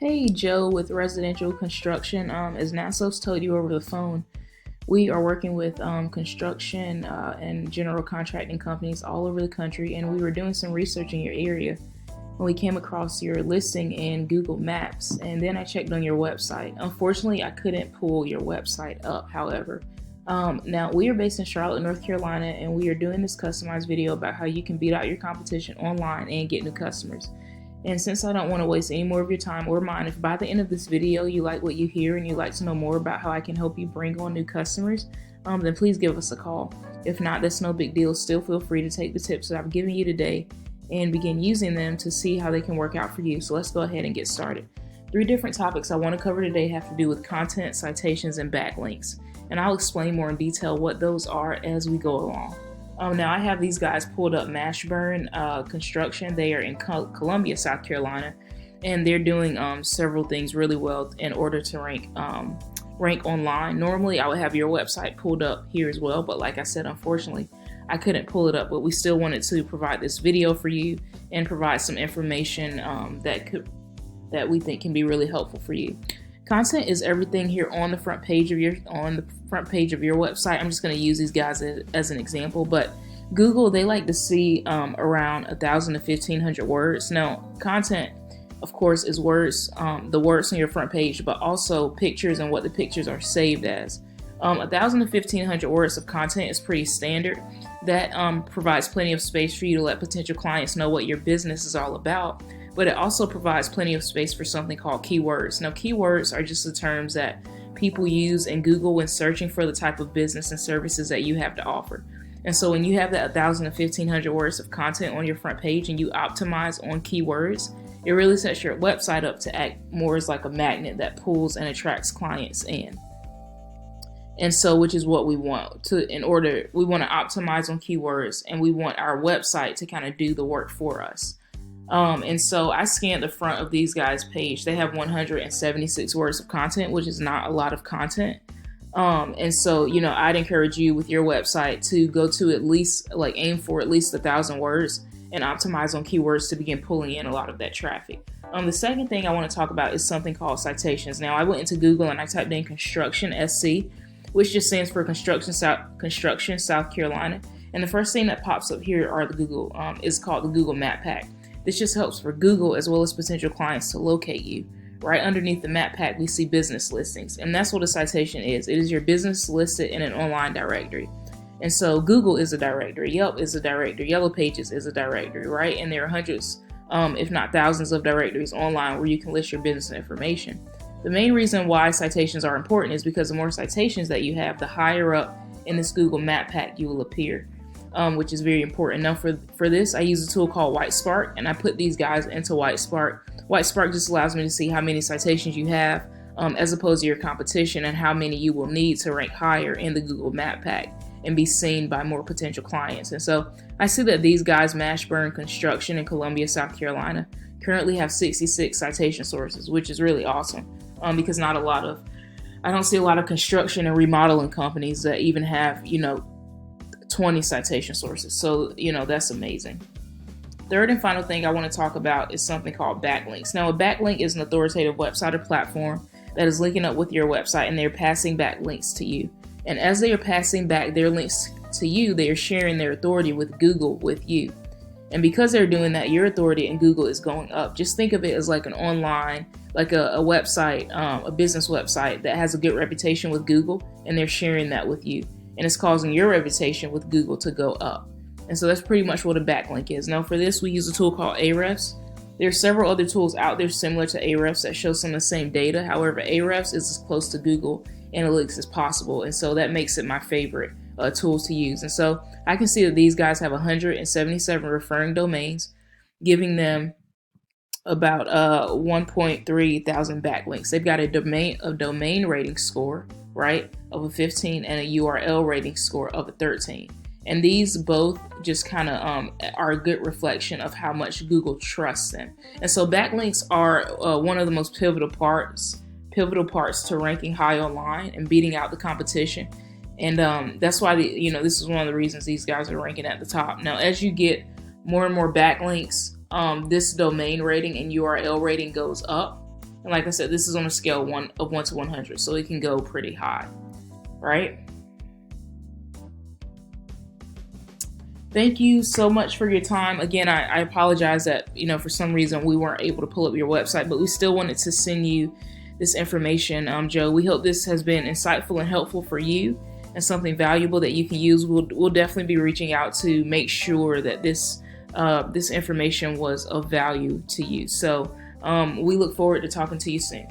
Hey, Joe with residential construction. As Nasos told you over the phone, we are working with construction and general contracting companies all over the country, and we were doing some research in your area when we came across your listing in Google Maps, and then I checked on your website. Unfortunately, I couldn't pull your website up, however. Now, we are based in Charlotte, North Carolina, and we are doing this customized video about how you can beat out your competition online and get new customers. And since I don't want to waste any more of your time or mine, if by the end of this video you like what you hear and you'd like to know more about how I can help you bring on new customers, then please give us a call. If not, that's no big deal. Still feel free to take the tips that I've given you today and begin using them to see how they can work out for you. So let's go ahead and get started. 3 different topics I want to cover today have to do with content, citations, and backlinks. And I'll explain more in detail what those are as we go along. Now I have these guys pulled up, Mashburn Construction. They are in Columbia, South Carolina, and they're doing several things really well in order to rank online. Normally I would have your website pulled up here as well, but like I said, unfortunately I couldn't pull it up, but we still wanted to provide this video for you and provide some information that we think can be really helpful for you. Content is everything here on the front page of your website. I'm just going to use these guys as an example, but Google, they like to see around 1,000 to 1,500 words. Now, content, of course, is words, the words on your front page, but also pictures and what the pictures are saved as. 1,000 to 1,500 words of content is pretty standard. That provides plenty of space for you to let potential clients know what your business is all about. But it also provides plenty of space for something called keywords. Now, keywords are just the terms that people use in Google when searching for the type of business and services that you have to offer. And so when you have that 1,000 to 1,500 words of content on your front page and you optimize on keywords, it really sets your website up to act more as like a magnet that pulls and attracts clients in. And so, which is what we want to, we want to optimize on keywords, and we want our website to kind of do the work for us. And so I scanned the front of these guys' page. They have 176 words of content, which is not a lot of content. And so, I'd encourage you with your website to go to at least, aim for at least 1,000 words and optimize on keywords to begin pulling in a lot of that traffic. The second thing I want to talk about is something called citations. Now, I went into Google and I typed in Construction SC, which just stands for Construction South Carolina. And the first thing that pops up here are is called the Google Map Pack. This just helps for Google as well as potential clients to locate you. Right underneath the map pack, we see business listings, and that's what a citation is. It is your business listed in an online directory. And so Google is a directory, Yelp is a directory, Yellow Pages is a directory, right? And there are hundreds, if not thousands of directories online where you can list your business information. The main reason why citations are important is because the more citations that you have, the higher up in this Google Map Pack you will appear. Which is very important. Now for this, I use a tool called WhiteSpark, and I put these guys into WhiteSpark. WhiteSpark just allows me to see how many citations you have as opposed to your competition and how many you will need to rank higher in the Google Map Pack and be seen by more potential clients. And so I see that these guys, Mashburn Construction in Columbia, South Carolina, currently have 66 citation sources, which is really awesome because I don't see a lot of construction and remodeling companies that even have, 20 citation sources. So, that's amazing. Third and final thing I want to talk about is something called backlinks. Now, a backlink is an authoritative website or platform that is linking up with your website, and they're passing back links to you. And as they are passing back their links to you, they are sharing their authority with Google with you. And because they're doing that, your authority in Google is going up. Just think of it as like an online, like a website, a business website that has a good reputation with Google, and they're sharing that with you. And it's causing your reputation with Google to go up. And so that's pretty much what a backlink is. Now for this, we use a tool called Ahrefs. There are several other tools out there similar to Ahrefs that show some of the same data. However, Ahrefs is as close to Google Analytics as possible. And so that makes it my favorite tools to use. And so I can see that these guys have 177 referring domains, giving them about 1.3 thousand backlinks. They've got a domain rating score, right, of a 15 and a URL rating score of a 13. And these both just kind of are a good reflection of how much Google trusts them. And so backlinks are one of the most pivotal parts to ranking high online and beating out the competition. And that's why this is one of the reasons these guys are ranking at the top. Now, as you get more and more backlinks, this domain rating and URL rating goes up. And like I said, this is on a scale of 1 to 100, so it can go pretty high, right? Thank you so much for your time. Again, I apologize that, for some reason we weren't able to pull up your website, but we still wanted to send you this information, Joe. We hope this has been insightful and helpful for you and something valuable that you can use. We'll definitely be reaching out to make sure that this information was of value to you. So we look forward to talking to you soon.